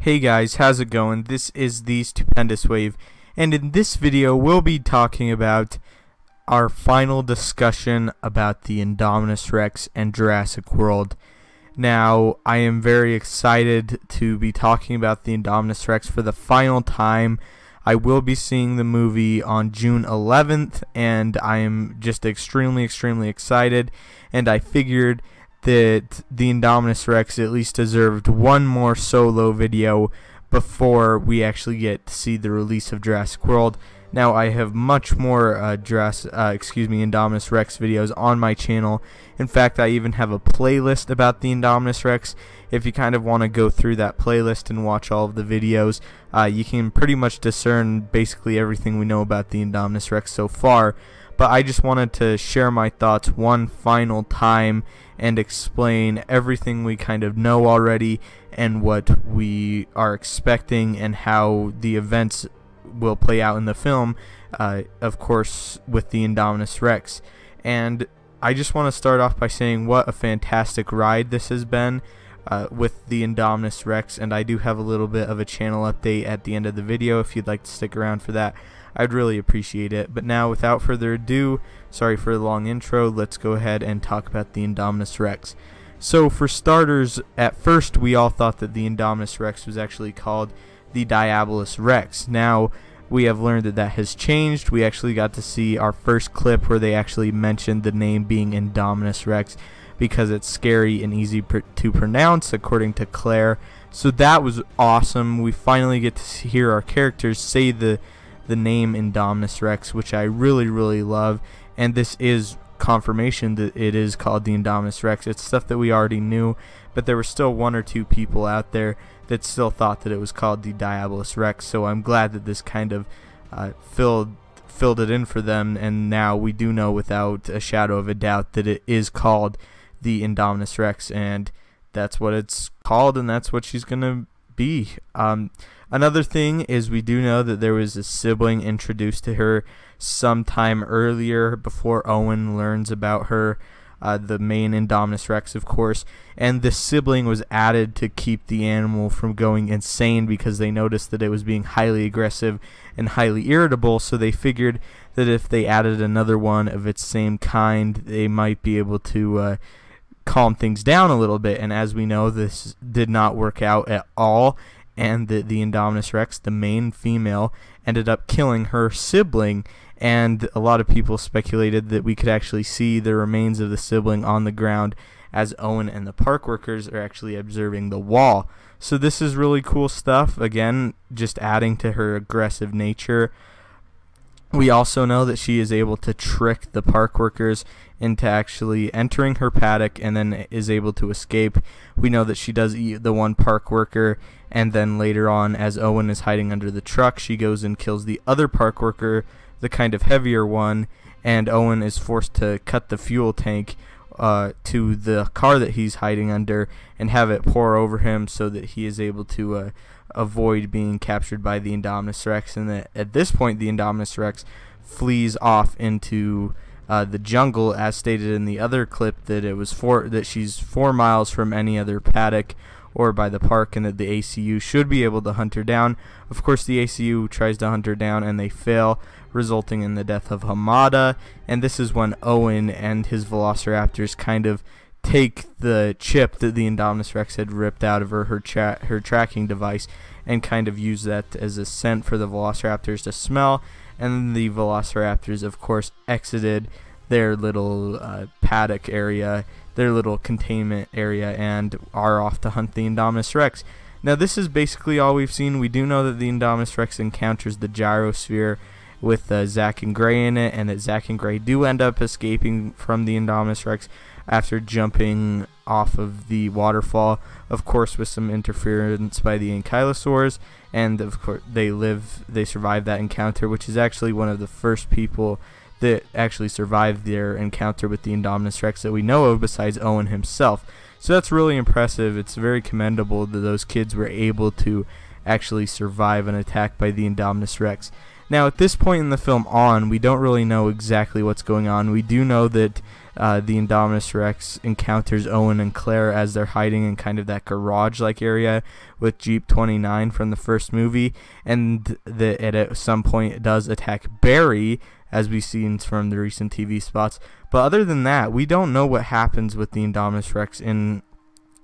Hey guys, how's it going? This is the Stupendous Wave, and in this video we'll be talking about our final discussion about the Indominus Rex and Jurassic World. Now, I am very excited to be talking about the Indominus Rex for the final time. I will be seeing the movie on June 11th, and I am just extremely excited, and I figured that the Indominus Rex at least deserved one more solo video before we actually get to see the release of Jurassic World. Now, I have much more Indominus Rex videos on my channel. In fact, I even have a playlist about the Indominus Rex. If you kind of want to go through that playlist and watch all of the videos, you can pretty much discern basically everything we know about the Indominus Rex so far. But I just wanted to share my thoughts one final time and explain everything we kind of know already and what we are expecting and how the events will play out in the film, of course, with the Indominus Rex. And I just want to start off by saying what a fantastic ride this has been with the Indominus Rex, and I do have a little bit of a channel update at the end of the video if you'd like to stick around for that. I'd really appreciate it. But now, without further ado, sorry for the long intro, let's go ahead and talk about the Indominus Rex. So for starters, at first we all thought that the Indominus Rex was actually called the Diabolus Rex. Now, we have learned that that has changed. We actually got to see our first clip where they actually mentioned the name being Indominus Rex because it's scary and easy to pronounce, according to Claire. So that was awesome. We finally get to hear our characters say the name Indominus Rex, which I really love, and this is confirmation that it is called the Indominus Rex. It's stuff that we already knew, but there were still one or two people out there that still thought that it was called the Diabolus Rex, so I'm glad that this kind of filled it in for them, and now we do know without a shadow of a doubt that it is called the Indominus Rex, and that's what it's called, and that's what she's gonna be. Another thing is we do know that there was a sibling introduced to her sometime earlier before Owen learns about her, the main Indominus Rex, of course, and the sibling was added to keep the animal from going insane because they noticed that it was being highly aggressive and highly irritable, so they figured that if they added another one of its same kind, they might be able to calm things down a little bit. And as we know, this did not work out at all, and the Indominus Rex, the main female, ended up killing her sibling, and a lot of people speculated that we could actually see the remains of the sibling on the ground as Owen and the park workers are actually observing the wall. So this is really cool stuff, again, just adding to her aggressive nature. We also know that she is able to trick the park workers into actually entering her paddock and then is able to escape. We know that she does eat the one park worker, and then later on, as Owen is hiding under the truck, she goes and kills the other park worker, the kind of heavier one, and Owen is forced to cut the fuel tank to the car that he's hiding under and have it pour over him so that he is able to avoid being captured by the Indominus Rex. And that at this point the Indominus Rex flees off into the jungle, as stated in the other clip, that she's 4 miles from any other paddock or by the park, and that the ACU should be able to hunt her down. Of course, the ACU tries to hunt her down and they fail, resulting in the death of Hamada, and this is when Owen and his velociraptors kind of take the chip that the Indominus Rex had ripped out of her tracking device and kind of use that as a scent for the velociraptors to smell, and the velociraptors, of course, exited their little paddock area, their little containment area, and are off to hunt the Indominus Rex. Now, this is basically all we've seen. We do know that the Indominus Rex encounters the gyrosphere with Zach and Gray in it, and that Zach and Gray do end up escaping from the Indominus Rex after jumping off of the waterfall, of course with some interference by the ankylosaurs, and of course they survive that encounter, which is actually one of the first people that actually survived their encounter with the Indominus Rex that we know of besides Owen himself. So that's really impressive. It's very commendable that those kids were able to actually survive an attack by the Indominus Rex. Now, at this point in the film we don't really know exactly what's going on. We do know that the Indominus Rex encounters Owen and Claire as they're hiding in kind of that garage-like area with Jeep 29 from the first movie, and at some point it does attack Barry, as we've seen from the recent TV spots. But other than that, we don't know what happens with the Indominus Rex in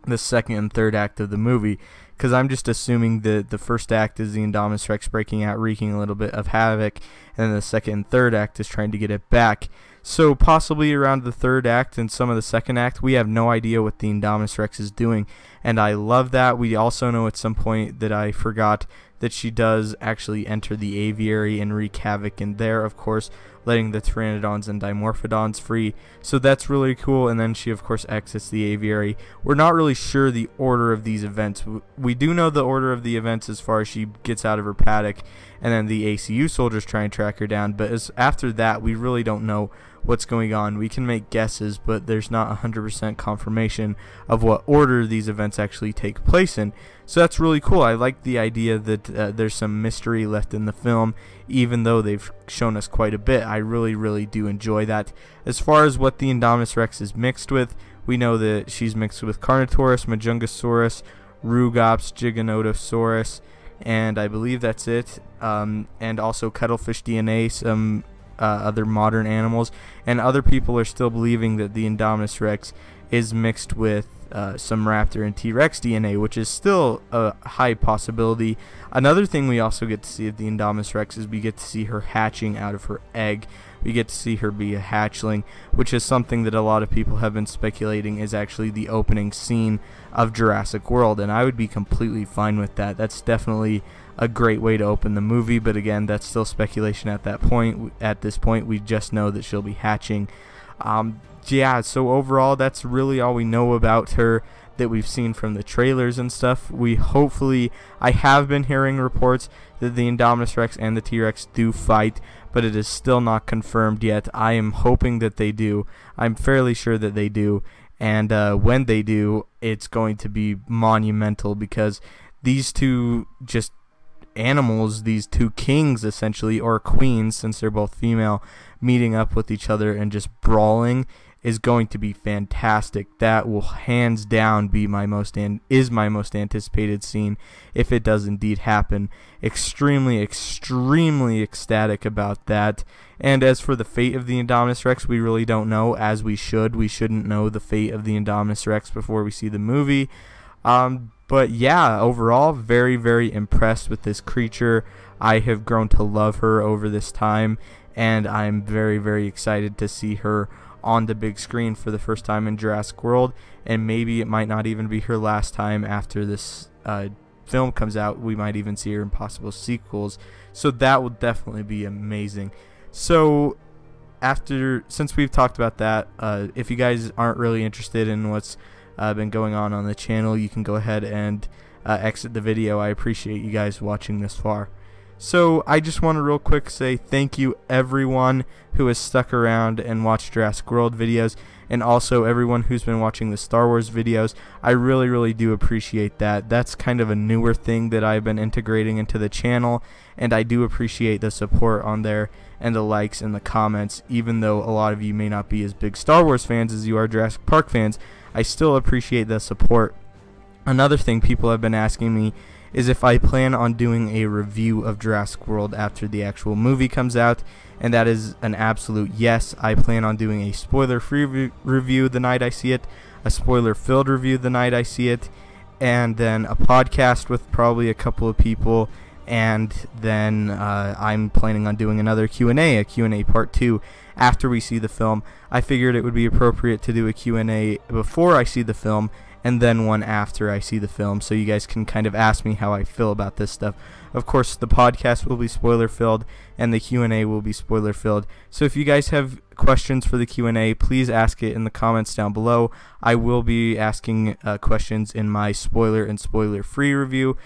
the second and third act of the movie, because I'm just assuming that the first act is the Indominus Rex breaking out, wreaking a little bit of havoc, and then the second and third act is trying to get it back. So possibly around the third act and some of the second act, we have no idea what the Indominus Rex is doing, and I love that. We also know at some point that I forgot that she does actually enter the aviary and wreak havoc in there, of course, letting the Pteranodons and Dimorphodons free. So that's really cool, and then she of course exits the aviary. We're not really sure the order of these events. We do know the order of the events as far as she gets out of her paddock and then the ACU soldiers try and track her down, but after that we really don't know what's going on. We can make guesses, but there's not 100% confirmation of what order these events actually take place in. So that's really cool. I like the idea that there's some mystery left in the film, even though they've shown us quite a bit. I really do enjoy that. As far as what the Indominus Rex is mixed with, we know that she's mixed with Carnotaurus, Majungasaurus, Rugops, Giganotosaurus, and I believe that's it. And also cuttlefish DNA, some other modern animals, and other people are still believing that the Indominus Rex is mixed with some raptor and T-Rex DNA, which is still a high possibility. Another thing we also get to see of the Indominus Rex is we get to see her hatching out of her egg. We get to see her be a hatchling, which is something that a lot of people have been speculating is actually the opening scene of Jurassic World, and I would be completely fine with that. That's definitely a great way to open the movie, but again, that's still speculation at that point. At this point, we just know that she'll be hatching. Yeah, so overall, that's really all we know about her that we've seen from the trailers and stuff. I have been hearing reports that the Indominus Rex and the T-Rex do fight, but it is still not confirmed yet. I am hoping that they do. I'm fairly sure that they do, and when they do, it's going to be monumental, because these two just animals, these two kings essentially, or queens since they're both female, meeting up with each other and just brawling is going to be fantastic. That will hands down be my most anticipated scene if it does indeed happen. Extremely ecstatic about that. And as for the fate of the Indominus Rex, we really don't know, as we should. We shouldn't know the fate of the Indominus Rex before we see the movie. But yeah, overall, very impressed with this creature. I have grown to love her over this time, and I'm very excited to see her on the big screen for the first time in Jurassic World, and maybe it might not even be her last time after this film comes out. We might even see her in possible sequels, so that will definitely be amazing. So since we've talked about that, if you guys aren't really interested in what's been going on the channel, you can go ahead and exit the video. I appreciate you guys watching this far. So I just want to real quick say thank you everyone who has stuck around and watched Jurassic World videos, and also everyone who's been watching the Star Wars videos. I really do appreciate that. That's kind of a newer thing that I've been integrating into the channel, and I do appreciate the support on there and the likes and the comments. Even though a lot of you may not be as big Star Wars fans as you are Jurassic Park fans, I still appreciate the support. Another thing people have been asking me is if I plan on doing a review of Jurassic World after the actual movie comes out, and that is an absolute yes. I plan on doing a spoiler-free review the night I see it, a spoiler-filled review the night I see it, and then a podcast with probably a couple of people, and then I'm planning on doing another Q&A, a Q&A part 2 after we see the film. I figured it would be appropriate to do a Q&A before I see the film, and then one after I see the film, so you guys can kind of ask me how I feel about this stuff. Of course, the podcast will be spoiler-filled, and the Q&A will be spoiler-filled. So if you guys have questions for the Q&A, please ask it in the comments down below. I will be asking questions in my spoiler and spoiler-free review.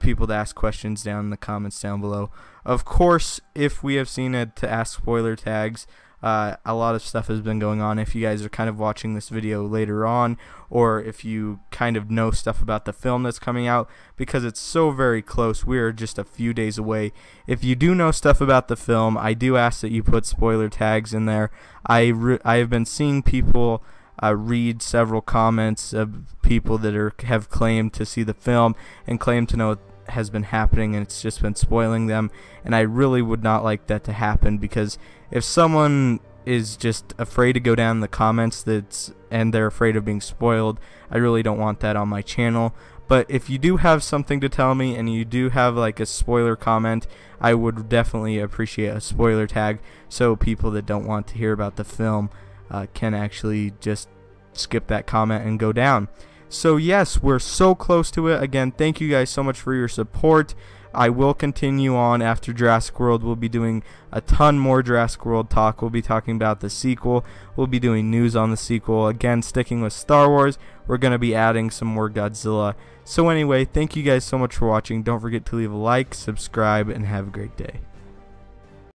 People to ask questions down in the comments down below. Of course, if we have seen it to ask spoiler tags, A lot of stuff has been going on. If you guys are kind of watching this video later on, or if you kind of know stuff about the film that's coming out, because it's so very close, we are just a few days away. If you do know stuff about the film, I do ask that you put spoiler tags in there. I have been seeing people read several comments of people that have claimed to see the film and claim to know what has been happening, and it's just been spoiling them, and I really would not like that to happen, because if someone is just afraid to go down in the comments and they're afraid of being spoiled, I really don't want that on my channel. But if you do have something to tell me and you do have like a spoiler comment, I would definitely appreciate a spoiler tag, so people that don't want to hear about the film can actually just skip that comment and go down. So yes, we're so close to it. Again, thank you guys so much for your support. I will continue on after Jurassic World. We'll be doing a ton more Jurassic World talk. We'll be talking about the sequel. We'll be doing news on the sequel. Again, sticking with Star Wars, we're going to be adding some more Godzilla. So anyway, thank you guys so much for watching. Don't forget to leave a like, subscribe, and have a great day.